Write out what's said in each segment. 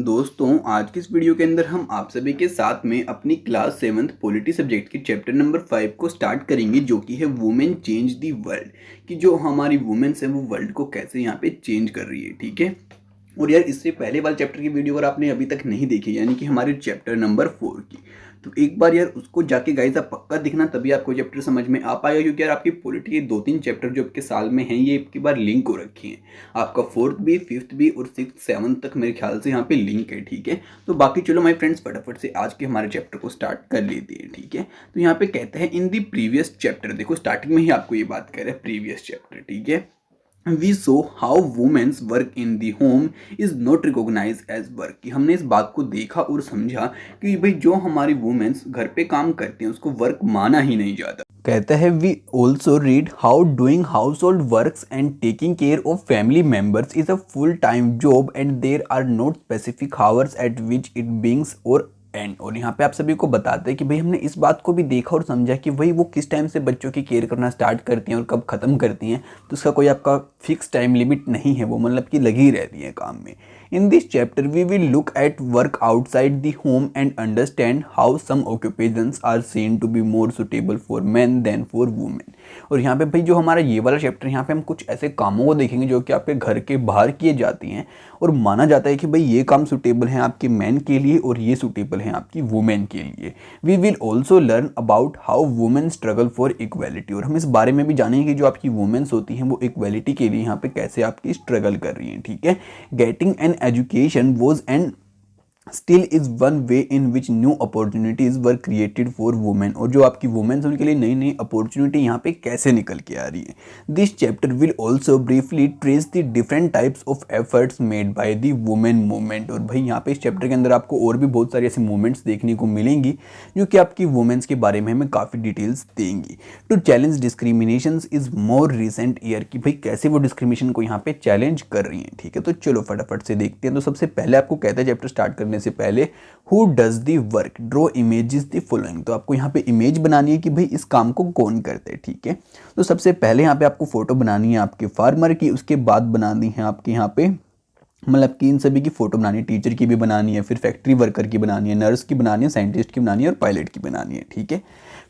दोस्तों आज की इस वीडियो के अंदर हम आप सभी के साथ में अपनी क्लास 7th पॉलिटी सब्जेक्ट के चैप्टर नंबर 5 को स्टार्ट करेंगे, जो कि है वुमेन चेंज दी वर्ल्ड। कि जो हमारी वुमेन्स है वो वर्ल्ड को कैसे यहाँ पे चेंज कर रही है। ठीक है। और यार इससे पहले वाले चैप्टर की वीडियो अगर आपने अभी तक नहीं देखी, यानी कि हमारे चैप्टर नंबर 4 की, तो एक बार यार उसको जाके गाइस आप पक्का दिखना, तभी आपको चैप्टर समझ में आ पाएगा। क्योंकि यार आपकी पॉलिटी के 2-3 चैप्टर जो आपके साल में हैं ये एक बार लिंक हो रखे हैं। आपका 4th भी, 5th भी और 6th 7th तक मेरे ख्याल से यहाँ पे लिंक है। ठीक है। तो बाकी चलो माय फ्रेंड्स फटाफट से आज के हमारे चैप्टर को स्टार्ट कर लेते हैं। ठीक है। तो यहाँ पे कहते हैं इन दी प्रीवियस चैप्टर, देखो स्टार्टिंग में ही आपको ये बात कर रहे हैं प्रीवियस चैप्टर। ठीक है। We saw how women's work in the home is not recognized as work। कि हमने इस बात को देखा और समझा कि भाई जो हमारी वुमेन्स घर पे काम करते हैं उसको वर्क माना ही नहीं जाता। कहता है we also read how doing household works and taking care of family members is a full time job and there are not specific hours at which it begins or end. और यहाँ पे आप सभी को बताते हैं कि भाई हमने इस बात को भी देखा और समझा कि भाई वो किस टाइम से बच्चों की केयर करना स्टार्ट करती हैं और कब ख़त्म करती हैं। तो उसका कोई आपका फिक्स टाइम लिमिट नहीं है, वो मतलब कि लगी रहती है काम में। In this chapter we will look at work outside the home and understand how some occupations are seen to be more suitable for man than for women. और यहाँ पे भाई जो हमारा ये वाला चैप्टर, यहाँ पे हम कुछ ऐसे कामों को देखेंगे जो कि आपके घर के बाहर किए जाती हैं और माना जाता है कि भाई ये काम सुटेबल हैं आपके मैन के लिए और ये सुटेबल हैं आपकी वुमेन के लिए। We will also learn about how women struggle for equality. और हम इस बारे में भी जानेंगे कि जो आपकी वुमेन्स होती हैं वो इक्वालिटी के लिए यहाँ पे कैसे आपकी स्ट्रगल कर रही हैं। ठीक है। Getting an education was and still is one way in which new opportunities were created for women. और जो आपकी वुमेन्स उनके लिए नई नई अपॉर्चुनिटी यहाँ पे कैसे निकल के आ रही है। This chapter will also briefly trace the different types of efforts made by the women movement. और भाई यहाँ पे इस चैप्टर के अंदर आपको और भी बहुत सारी ऐसी मूवमेंट्स देखने को मिलेंगी जो कि आपकी वुमेन्स के बारे में हमें काफ़ी डिटेल्स देंगी। To challenge discrimination is more recent year. कि भाई कैसे वो डिस्क्रिमिनेशन को यहाँ पे चैलेंज कर रही हैं। ठीक है। तो चलो फटाफट से देखते हैं। तो सबसे पहले आपको कहता है चैप्टर स्टार्ट करने से पहले who does the work draw images the following. तो आपको यहाँ पे इमेज बनानी है कि भाई इस काम को कौन करते हैं। ठीक है। तो सबसे पहले यहाँ पे आपको फोटो बनानी है आपके फार्मर की, उसके बाद बनानी है आपके यहाँ पे मतलब कि इन सभी की फोटो बनानी है, टीचर की भी बनानी है, फिर फैक्ट्री वर्कर की बनानी है, नर्स की बनानी है, साइंटिस्ट की बनानी है और पायलट की बनानी है। ठीक है।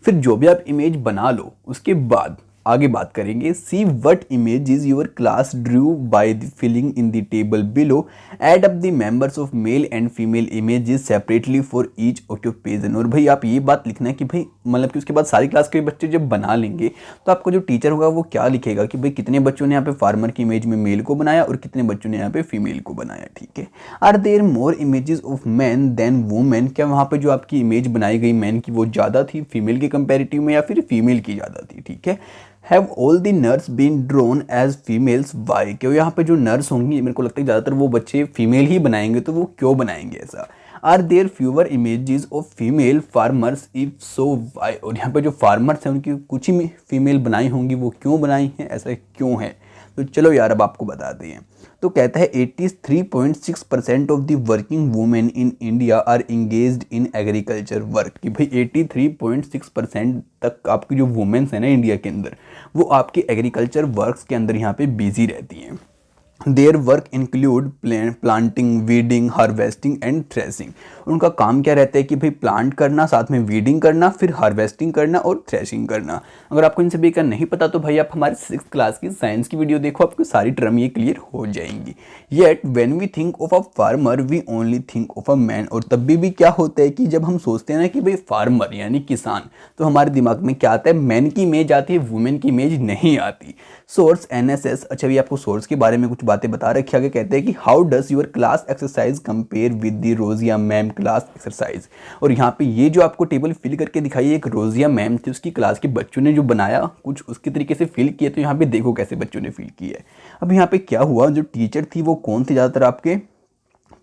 फिर जो भी आप इमेज बना लो उसके बाद आगे बात करेंगे। See what images your class drew by the filling in the table below, add up the members of male and female images separately for each occupation. और भाई आप ये बात लिखना है कि भाई मतलब कि उसके बाद सारी क्लास के बच्चे जब बना लेंगे तो आपको जो टीचर होगा वो क्या लिखेगा कि भाई कितने बच्चों ने यहाँ पे फार्मर की इमेज में मेल को बनाया और कितने बच्चों ने यहाँ पे फीमेल को बनाया। ठीक है। Are there more images of man than women. क्या वहाँ पे जो आपकी इमेज बनाई गई मैन की वो ज़्यादा थी फीमेल के कंपेरेटिव में या फिर फीमेल की ज़्यादा थी। ठीक है। Have all the nurse been drawn as females why. क्यों यहाँ पे जो नर्स होंगी मेरे को लगता है ज़्यादातर वो बच्चे फीमेल ही बनाएंगे, तो वो क्यों बनाएंगे ऐसा। Are there fewer images of female farmers if so why. और यहाँ पे जो फार्मर्स हैं उनकी कुछ ही फीमेल बनाई होंगी, वो क्यों बनाई हैं, ऐसा क्यों है। तो चलो यार अब आपको बताते हैं। तो कहता है 83.6% of the working women in India are engaged in agriculture work. कि भाई 83.6% तक आपकी जो वुमेन्स हैं ना इंडिया के अंदर वो आपके एग्रीकल्चर वर्क्स के अंदर यहाँ पे बिजी रहती हैं। Their work include planting, weeding, harvesting and threshing. उनका काम क्या रहता है कि भाई प्लांट करना, साथ में वीडिंग करना, फिर हार्वेस्टिंग करना और थ्रेशिंग करना। अगर आपको इन सभी का नहीं पता तो भाई आप हमारे 6th क्लास की साइंस की वीडियो देखो, आपको सारी टर्म ये क्लियर हो जाएंगी। Yet when we think of a farmer we only think of a man. और तब भी क्या होता है कि जब हम सोचते हैं ना कि भाई फार्मर यानी किसान, तो हमारे दिमाग में क्या आता है, मैन की इमेज आती है, वुमेन की इमेज नहीं आती। Source NSS। अच्छा भी आपको सोर्स के बारे में कुछ बातें बता रखी आगे। कहते हैं कि how does your class exercise compare with the Rozia ma'am class exercise. और यहाँ पे ये जो आपको टेबल फिल करके दिखाई, एक रोजिया मैम थी, उसकी क्लास के बच्चों ने जो बनाया कुछ उसके तरीके से फिल किया। तो यहाँ पे देखो कैसे बच्चों ने फिल किया है। अब यहाँ पे क्या हुआ, जो टीचर थी वो कौन थी, ज़्यादातर आपके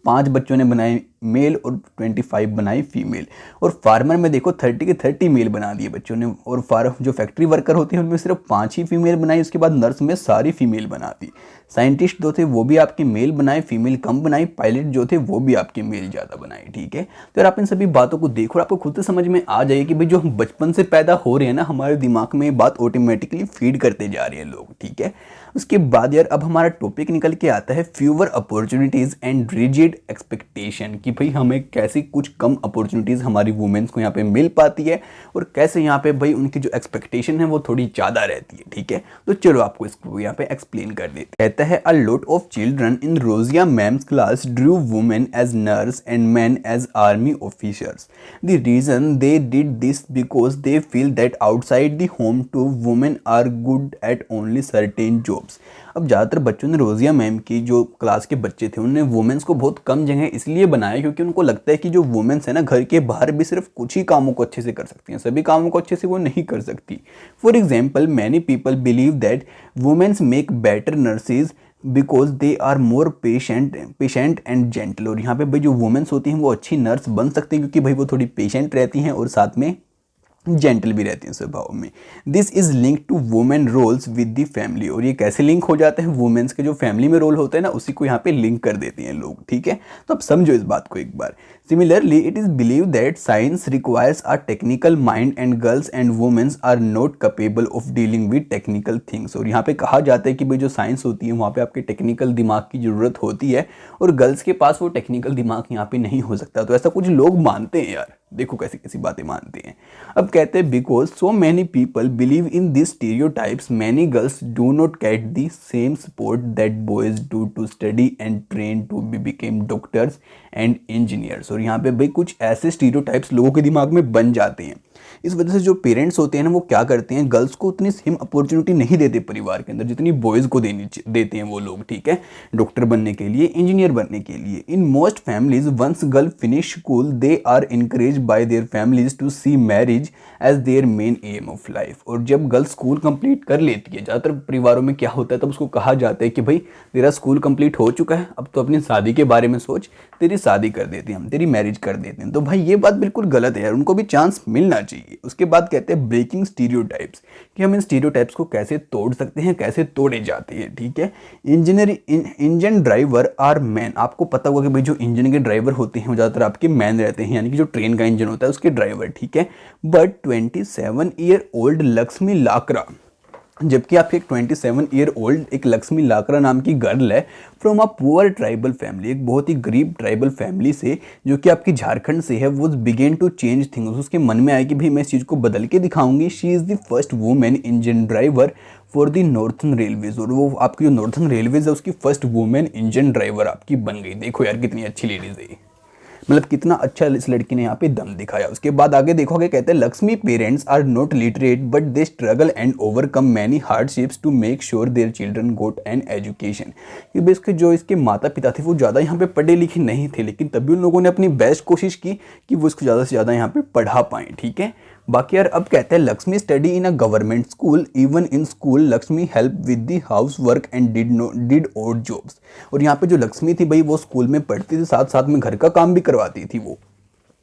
5 बच्चों ने बनाई मेल और 25 बनाए फीमेल। और फार्मर में देखो 30 के 30 मेल बना दिए बच्चों ने, और जो फैक्ट्री वर्कर होते हैं उनमें सिर्फ 5 ही फीमेल बनाई, उसके बाद नर्स में सारी फीमेल बना दी। साइंटिस्ट जो थे वो भी आपके मेल बनाए, फीमेल कम बनाई। पायलट जो थे वो भी आपके मेल ज़्यादा बनाए, ठीक है। तो यार आप इन सभी बातों को देखो और आपको खुद से समझ में आ जाए कि भाई जो हम बचपन से पैदा हो रहे हैं ना, हमारे दिमाग में ये बात ऑटोमेटिकली फीड करते जा रहे हैं लोग, ठीक है। उसके बाद यार अब हमारा टॉपिक निकल के आता है fewer opportunities and rigid expectation, कि भाई हमें कैसी कुछ कम अपॉर्चुनिटीज़ हमारी वुमेन्स को यहाँ पे मिल पाती है और कैसे यहाँ पे भाई उनकी जो एक्सपेक्टेशन है वो थोड़ी ज़्यादा रहती है, ठीक है। तो चलो आपको इसको यहाँ पे एक्सप्लेन कर देते हैं। कहता है a lot of children in Rozia ma'am's class drew women as nurse and man as army officers. The reason they did this because they feel that outside the home too women are good at only certain jobs. अब ज़्यादातर बच्चों ने रोजिया ma'am की जो class के बच्चे थे उन्होंने वुमेन्स को बहुत कम जगह इसलिए बनाया क्योंकि उनको लगता है कि जो वुमेन्स है ना घर के बाहर भी सिर्फ कुछ ही कामों को अच्छे से कर सकती हैं, सभी कामों को अच्छे से वो नहीं कर सकती। For example many people believe that womens make better nurses because they are more patient and gentle. और यहाँ पे भाई जो वुमेन्स होती हैं वो अच्छी नर्स बन सकती हैं क्योंकि भाई वो थोड़ी पेशेंट रहती हैं और साथ में जेंटल भी रहती हैं स्वभाव में। This is link to women roles with the family. और ये कैसे लिंक हो जाते हैं, वुमेन्स के जो फैमिली में रोल होता है ना उसी को यहाँ पे लिंक कर देते हैं लोग, ठीक है। तो अब समझो इस बात को एक बार। Similarly it is believe that science requires a technical mind and girls and womens are not capable of dealing with technical things. और यहाँ पे कहा जाता है कि भाई जो साइंस होती है वहाँ पे आपके टेक्निकल दिमाग की जरूरत होती है और गर्ल्स के पास वो टेक्निकल दिमाग यहाँ पे नहीं हो सकता। तो ऐसा कुछ लोग मानते हैं यार, देखो कैसी कैसी बातें मानते हैं। अब कहते हैं because so many people believe in this stereotypes many girls do not get the same support that boys do to study and train to be became doctors and engineers. और यहाँ पे भाई कुछ ऐसे स्टीरियोटाइप्स लोगों के दिमाग में बन जाते हैं। इस वजह से जो पेरेंट्स होते हैं ना वो क्या करते हैं, गर्ल्स को उतनी सेम अपॉर्चुनिटी नहीं देते परिवार के अंदर जितनी बॉयज़ को देते हैं वो लोग, ठीक है, डॉक्टर बनने के लिए, इंजीनियर बनने के लिए। In most families once girl finish school they are encourage by their families to see marriage as their main aim of life. और जब गर्ल स्कूल कंप्लीट कर लेती है, ज़्यादातर परिवारों में क्या होता है तब उसको कहा जाता है कि भाई तेरा स्कूल कंप्लीट हो चुका है, अब तो अपनी शादी के बारे में सोच, तेरी शादी कर देते हैं हम, तेरी मैरिज कर देते हैं। तो भाई ये बात बिल्कुल गलत है यार, उनको भी चांस मिलना चाहिए। उसके बाद कहते हैं ब्रेकिंग स्टीरियोटाइप्स, कि हम इन स्टीरियोटाइप्स को कैसे तोड़ सकते हैं, कैसे तोड़े जाते हैं, ठीक है। Engine driver are man. आपको पता होगा कि भाई जो इंजन के ड्राइवर होते हैं वो ज़्यादातर आपके मैन रहते हैं, यानी कि जो ट्रेन का इंजन होता है उसके ड्राइवर, ठीक है। बट 27 ईयर ओल्ड लक्ष्मी लाकरा, जबकि आपके एक 27 ईयर ओल्ड एक लक्ष्मी लाकरा नाम की गर्ल है from a poor tribal family, एक बहुत ही गरीब ट्राइबल फैमिली से जो कि आपकी झारखंड से है, वो बिगेन टू चेंज थिंग्स। उसके मन में आया कि भाई मैं इस चीज़ को बदल के दिखाऊंगी। She is the first women engine driver for the northern railways. और वो आपकी जो नॉर्थन रेलवेज है उसकी फर्स्ट वुमेन इंजन ड्राइवर आपकी बन गई। देखो यार कितनी अच्छी लेडीज़ है, मतलब कितना अच्छा इस लड़की ने यहाँ पे दम दिखाया। उसके बाद आगे देखोगे कहते हैं Lakshmi parents are not literate but they struggle and overcome many hardships to make sure their children got an education. कि भाई इसके जो इसके माता पिता थे वो ज़्यादा यहाँ पे पढ़े लिखे नहीं थे, लेकिन तभी उन लोगों ने अपनी बेस्ट कोशिश की कि वो इसको ज़्यादा से ज़्यादा यहाँ पे पढ़ा पाएँ, ठीक है। बाकी यार अब कहते हैं Lakshmi study in a government school, even in school Lakshmi help with the house work and did odd jobs. और यहाँ पे जो लक्ष्मी थी भाई वो स्कूल में पढ़ती थी, साथ साथ में घर का काम भी करवाती थी वो,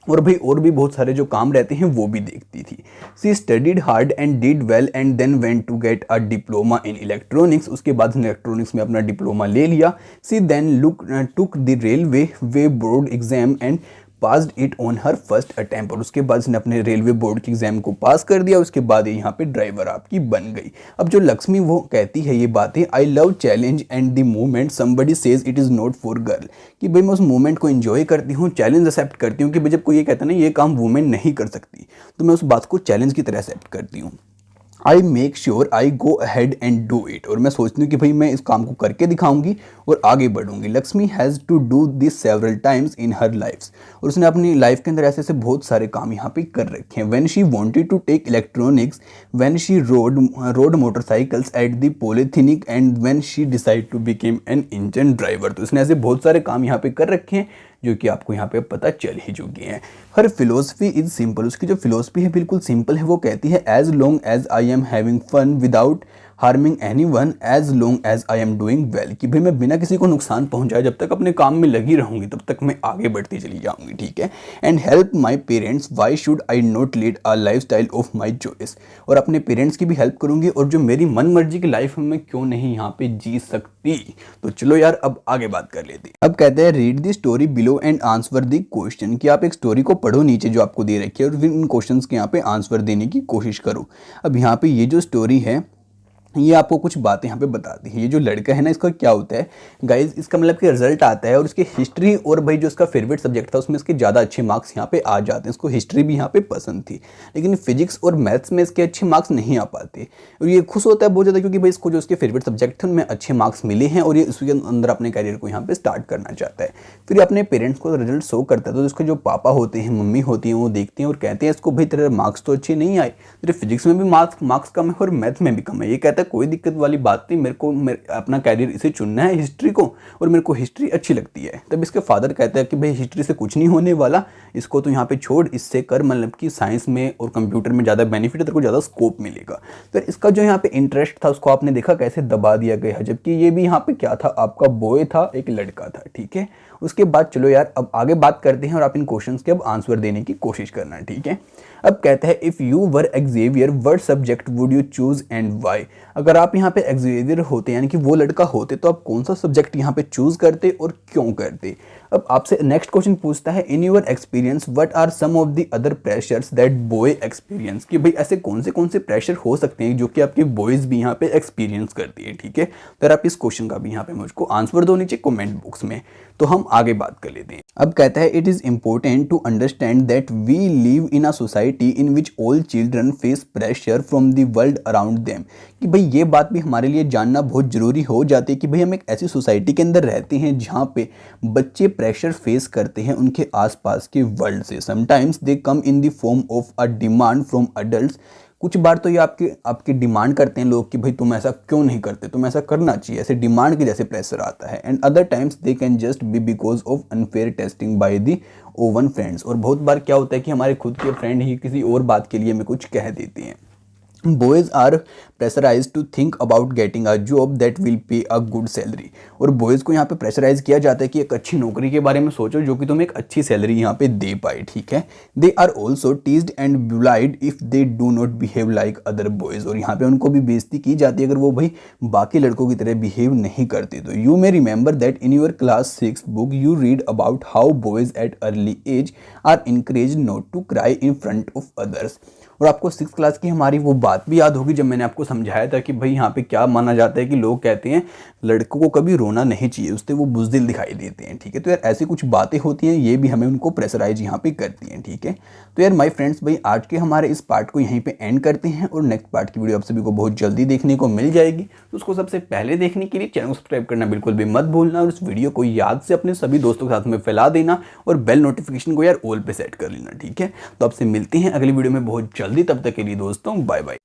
और भाई और भी बहुत सारे जो काम रहते हैं वो भी देखती थी। She studied hard and did well and then went to get a diploma in electronics. उसके बाद इलेक्ट्रॉनिक्स में अपना डिप्लोमा ले लिया। She then took the railway way board exam and passed it on her first attempt. और उसके बाद इसने अपने रेलवे बोर्ड के एग्जाम को पास कर दिया। उसके बाद यहाँ पे ड्राइवर आपकी बन गई। अब जो लक्ष्मी वो कहती है ये बातें, I love challenge and the movement somebody says it is not for girl, कि भाई मैं उस मूवमेंट को एंजॉय करती हूँ, चैलेंज एक्सेप्ट करती हूँ कि भाई जब कोई ये कहता है ना ये काम वुमेन नहीं कर सकती तो मैं उस बात को चैलेंज की तरह एक्सेप्ट करती हूँ। I make sure I go ahead and do it, और मैं सोचती हूँ कि भाई मैं इस काम को करके दिखाऊंगी और आगे बढ़ूंगी। Lakshmi has to do this several times in her lifes, और उसने अपनी लाइफ के अंदर ऐसे ऐसे बहुत सारे काम यहाँ पे कर रखे हैं। When she wanted to take electronics, when she rode motorcycles at the polytechnic and when she decide to became an engine driver. तो उसने ऐसे बहुत सारे काम यहाँ पे कर रखे हैं जो कि आपको यहाँ पे पता चल ही चुकी हैं। हर फिलोसफी इज सिंपल, उसकी जो फिलोसफी है बिल्कुल सिंपल है। वो कहती है as long as I am having fun without harming anyone as long as I am doing well, कि भाई मैं बिना किसी को नुकसान पहुंचाए जब तक अपने काम में लगी रहूंगी तब तक मैं आगे बढ़ती चली जाऊंगी, ठीक है। And help my parents, why should I not lead a life style of my choice, और अपने पेरेंट्स की भी हेल्प करूंगी और जो मेरी मन मर्जी की लाइफ है मैं क्यों नहीं यहाँ पे जी सकती। तो चलो यार अब आगे बात कर लेते हैं। अब कहते हैं read the story below and answer the question, कि आप एक स्टोरी को पढ़ो नीचे जो आपको दे रखी है और फिर उन क्वेश्चंस के यहाँ पे आंसर देने की कोशिश करो। अब यहाँ पे ये जो स्टोरी है ये आपको कुछ बातें यहाँ पे बताती है। ये जो लड़का है ना, इसका क्या होता है गाइज, इसका मतलब कि रिजल्ट आता है और उसकी हिस्ट्री और भाई जो इसका फेवरेट सब्जेक्ट था उसमें इसके ज़्यादा अच्छे मार्क्स यहाँ पे आ जाते हैं। इसको हिस्ट्री भी यहाँ पे पसंद थी, लेकिन फिजिक्स और मैथ्स में इसके अच्छे मार्क्स नहीं आ पाते और ये खुश होता है बहुत ज़्यादा क्योंकि भाई इसको जो उसके फेवरेट सब्जेक्ट थे उनमें अच्छे मार्क्स मिले हैं और ये उसके अंदर अपने करियर को यहाँ पे स्टार्ट करना चाहता है। फिर अपने पेरेंट्स को रिजल्ट शो करता है तो उसके जो पापा होते हैं, मम्मी होती हैं, वो देखते हैं और कहते हैं इसको भाई तेरे मार्क्स तो अच्छे नहीं आए, तेरे फिजिक्स में भी मार्क्स कम है और मैथ में भी कम है। ये कहता है कोई दिक्कत वाली बात नहीं, मेरे को अपना कैरियर इसे चुनना है हिस्ट्री को, और मेरे को हिस्ट्री अच्छी लगती है। तब इसके फादर कहते हैं कि भाई हिस्ट्री से कुछ नहीं होने वाला, इसको तो यहाँ पे छोड़, इससे कर मतलब कि साइंस में और कंप्यूटर में ज़्यादा बेनिफिट है, तेरे को ज़्यादा स्कोप मिलेगा। फिर इसका जो यहाँ पे इंटरेस्ट था उसको आपने देखा कैसे दबा दिया गया, जबकि ये भी यहाँ पे क्या था, आपका बॉय था, एक लड़का था, ठीक है। उसके बाद चलो यार अब आगे बात करते हैं और आप इन क्वेश्चंस के अब आंसर देने की कोशिश करना, ठीक है। अब कहता है if you were Xavier what subject would you choose and why, अगर आप यहाँ पे एक्जेवियर होते यानी कि वो लड़का होते तो आप कौन सा सब्जेक्ट यहाँ पे चूज करते और क्यों करते। अब आपसे नेक्स्ट क्वेश्चन पूछता है in your experience what are some of the other pressures that boy experience, कि भाई ऐसे कौन से प्रेशर हो सकते हैं जो कि आपके बॉयज़ भी यहाँ पे एक्सपीरियंस करती है, ठीक है। तो आप इस क्वेश्चन का भी यहाँ पे मुझको आंसर दो नीचे कमेंट बॉक्स में, तो हम आगे बात कर लेते हैं। अब कहता है it is important to understand that we live in a society in which all children face pressure from the world around them, कि भाई ये बात भी हमारे लिए जानना बहुत ज़रूरी हो जाती है कि भाई हम एक ऐसी सोसाइटी के अंदर रहते हैं जहाँ पे बच्चे प्रेशर फेस करते हैं उनके आसपास के वर्ल्ड से। Sometimes they come in the form of a demand from adults, कुछ बार तो ये आपकी डिमांड करते हैं लोग कि भाई तुम ऐसा क्यों नहीं करते, तुम ऐसा करना चाहिए, ऐसे डिमांड के जैसे प्रेशर आता है। And other times they can just be because of unfair testing by the oven friends, और बहुत बार क्या होता है कि हमारे खुद के फ्रेंड ही किसी और बात के लिए हमें कुछ कह देते हैं। Boys are pressurise to think about getting a job that will pay a good salary, और बॉयज़ को यहाँ पे प्रेशराइज किया जाता है कि एक अच्छी नौकरी के बारे में सोचो जो कि तुम्हें एक अच्छी सैलरी यहाँ पे दे पाए, ठीक है। They are also teased and bullied if they do not behave like other boys, और यहाँ पे उनको भी बेइज्जती की जाती है अगर वो भाई बाकी लड़कों की तरह बिहेव नहीं करते। तो you may remember that in your class 6 book you read about how boys at early age are encourage not to cry in front of others, और आपको 6th क्लास की हमारी वो बात भी याद होगी जब मैंने आपको समझाया था कि भाई यहाँ पे क्या माना जाता है कि लोग कहते हैं लड़कों को कभी रोना नहीं चाहिए, उससे वो बुज़दिल दिखाई देते हैं, ठीक है। तो यार ऐसी कुछ बातें होती हैं, ये भी हमें उनको प्रेशराइज यहाँ पे करती हैं, ठीक है। तो यार माय फ्रेंड्स भाई आज के हमारे इस पार्ट को यहीं पे एंड करते हैं और नेक्स्ट पार्ट की वीडियो आप सभी को बहुत जल्दी देखने को मिल जाएगी। तो उसको सबसे पहले देखने के लिए चैनल को सब्सक्राइब करना बिल्कुल भी मत भूलना और इस वीडियो को याद से अपने सभी दोस्तों के साथ में फैला देना और बेल नोटिफिकेशन को यार ऑल पे सेट कर लेना, ठीक है। तो आपसे मिलते हैं अगली वीडियो में बहुत जल्दी, तब तक के लिए दोस्तों बाय बाय।